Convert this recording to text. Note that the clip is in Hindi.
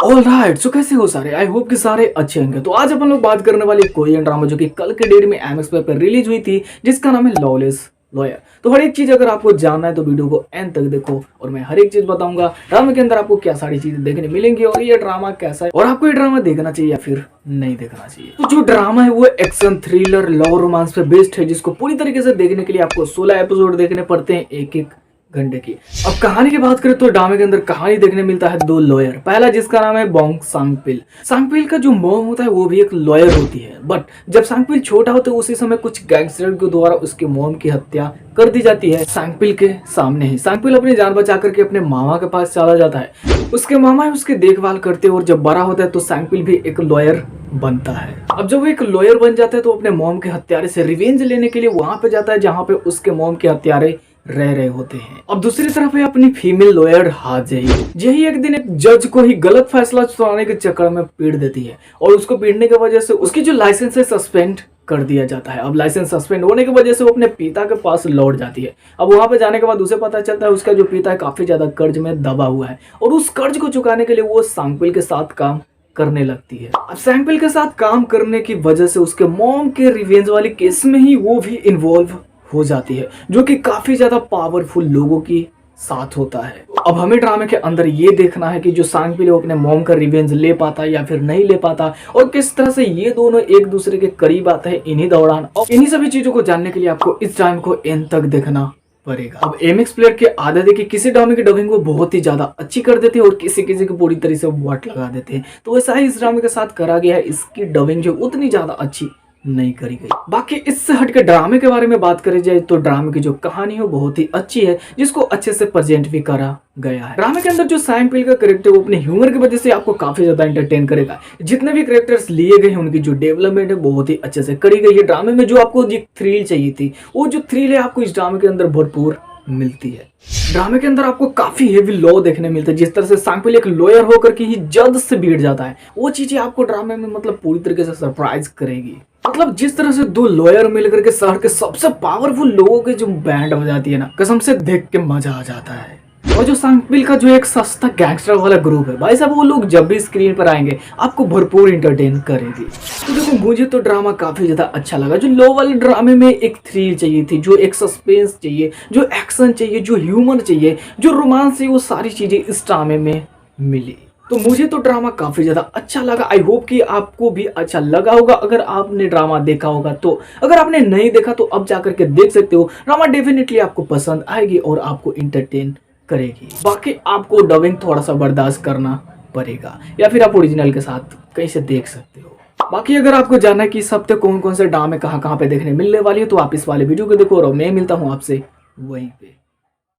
ऑलराइट, सो कैसे हो सारे? आई होप कि सारे अच्छे होंगे। तो आज अपन लोग बात करने वाले कोरियन ड्रामा जो कि कल के डेट में एमएक्स पे रिलीज हुई थी, जिसका नाम है लॉलेस लॉयर। तो हर एक चीज अगर आपको जानना है तो वीडियो को एंड तक देखो और मैं हर एक चीज बताऊंगा ड्रामा के अंदर आपको क्या सारी चीजें देखने मिलेंगी और ये ड्रामा कैसा है और आपको ये ड्रामा देखना चाहिए या फिर नहीं देखना चाहिए। तो जो ड्रामा है वो एक्शन थ्रिलर लव रोमांस पे बेस्ड है, जिसको पूरी तरीके से देखने के लिए आपको 16 एपिसोड देखने पड़ते हैं एक घंटे की। अब कहानी की बात करें तो ड्रामे के अंदर कहानी देखने मिलता है दो लॉयर। पहला जिसका नाम है बोंग सांगपिल। सांगपिल का जो मॉम होता है वो भी एक लॉयर होती है, बट जब सांगपिल छोटा होता है उसी समय कुछ गैंगस्टर के द्वारा उसके मॉम की हत्या कर दी जाती है सांगपिल के सामने ही। सांगपिल अपनी जान बचा करके अपने मामा के पास चला जाता है। उसके मामा उसकी देखभाल करते हैं और जब बड़ा होता है तो सांगपिल भी एक लॉयर बनता है। अब जब वो एक लॉयर बन जाता है तो अपने मॉम के हत्यारे से रिवेंज लेने के लिए वहां पे जाता है जहां पे उसके मॉम के हत्यारे रह रहे होते हैं। अब दूसरी तरफ है अपनी फीमेल लॉयर हाजेही। जेही एक दिन एक जज को ही गलत फैसला सुनाने के चक्कर में पीट देती है और उसको पीटने की वजह से उसकी जो लाइसेंस है सस्पेंड कर दिया जाता है। अब लाइसेंस सस्पेंड होने की वजह से वो अपने पिता के पास लौट जाती है। अब वहां पे जाने के बाद उसे पता चलता है उसका जो पिता है काफी ज्यादा कर्ज में दबा हुआ है और उस कर्ज को चुकाने के लिए वो सांगपिल के साथ काम करने लगती है। अब सांगपिल के साथ काम करने की वजह से उसके मॉम के रिवेंज वाले केस में ही वो भी इन्वॉल्व हो जाती है, जो कि काफी ज्यादा पावरफुल लोगों की साथ होता है। अब हमें ड्रामे के अंदर ये देखना है कि जो सांगपिल है अपने मॉम का रिवेंज ले पाता या फिर नहीं ले पाता और किस तरह से ये दोनों एक दूसरे के करीब आते हैं इन्हीं दौरान। और इन्हीं सभी चीजों को जानने के लिए आपको इस ड्रामे को एंड तक देखना पड़ेगा। अब एमएक्स प्लेयर की आदत है कि किसी ड्रामे की डबिंग को बहुत ही ज्यादा अच्छी कर देते हैं और किसी किसी को पूरी तरह से वाट लगा देते हैं। तो वैसा ही इस ड्रामे के साथ करा गया है। इसकी डबिंग जो उतनी ज्यादा अच्छी नहीं करी गई। बाकी इससे हटकर ड्रामे के बारे में बात करी जाए तो ड्रामे की जो कहानी है बहुत ही अच्छी है, जिसको अच्छे से प्रेजेंट भी करा गया है। ड्रामे के अंदर जो सांगपिल का कैरेक्टर वो अपने ह्यूमर की वजह से आपको काफी ज्यादा एंटरटेन करेगा। जितने भी कैरेक्टर्स लिए गए हैं उनकी जो डेवलपमेंट है बहुत ही अच्छे से करी गई है। ड्रामे में जो आपको जो थ्रिल चाहिए थी वो जो थ्रिल है आपको इस ड्रामे के अंदर भरपूर मिलती है। ड्रामे के अंदर आपको काफी हेवी लॉ देखने मिलता है। जिस तरह से सांगपिल एक लॉयर होकर के ही जज से भिड़ जाता है, वो चीजें आपको ड्रामे में मतलब पूरी तरीके से सरप्राइज करेगी। मतलब जिस तरह से दो लॉयर मिलकर के शहर के सबसे पावरफुल लोगों के जो बैंड बजाती है ना, कसम से देख के मजा आ जाता है। और जो सांगपिल का जो एक सस्ता गैंगस्टर वाला ग्रुप है भाई साहब, वो लोग जब भी स्क्रीन पर आएंगे आपको भरपूर इंटरटेन करेगी। तो देखो मुझे तो ड्रामा काफी ज्यादा अच्छा लगा। जो लो वाले ड्रामे में एक थ्रिल चाहिए थी, जो एक सस्पेंस चाहिए, जो एक्शन चाहिए, जो ह्यूमर चाहिए, जो रोमांस चाहिए, वो सारी चीजें इस ड्रामे में मिली। तो मुझे तो ड्रामा काफी ज्यादा अच्छा लगा। आई होप कि आपको भी अच्छा लगा होगा अगर आपने ड्रामा देखा होगा तो। अगर आपने नहीं देखा तो अब जाकर के देख सकते हो। ड्रामा डेफिनेटली आपको पसंद आएगी और आपको इंटरटेन करेगी। बाकी आपको डबिंग थोड़ा सा बर्दाश्त करना पड़ेगा या फिर आप ओरिजिनल के साथ कहीं से देख सकते हो। बाकी अगर आपको जानना है कि इस हफ्ते कौन कौन से ड्रामे कहाँ पे देखने मिलने वाली है तो आप इस वाले वीडियो को देखो और मैं मिलता हूँ आपसे वहीं पे।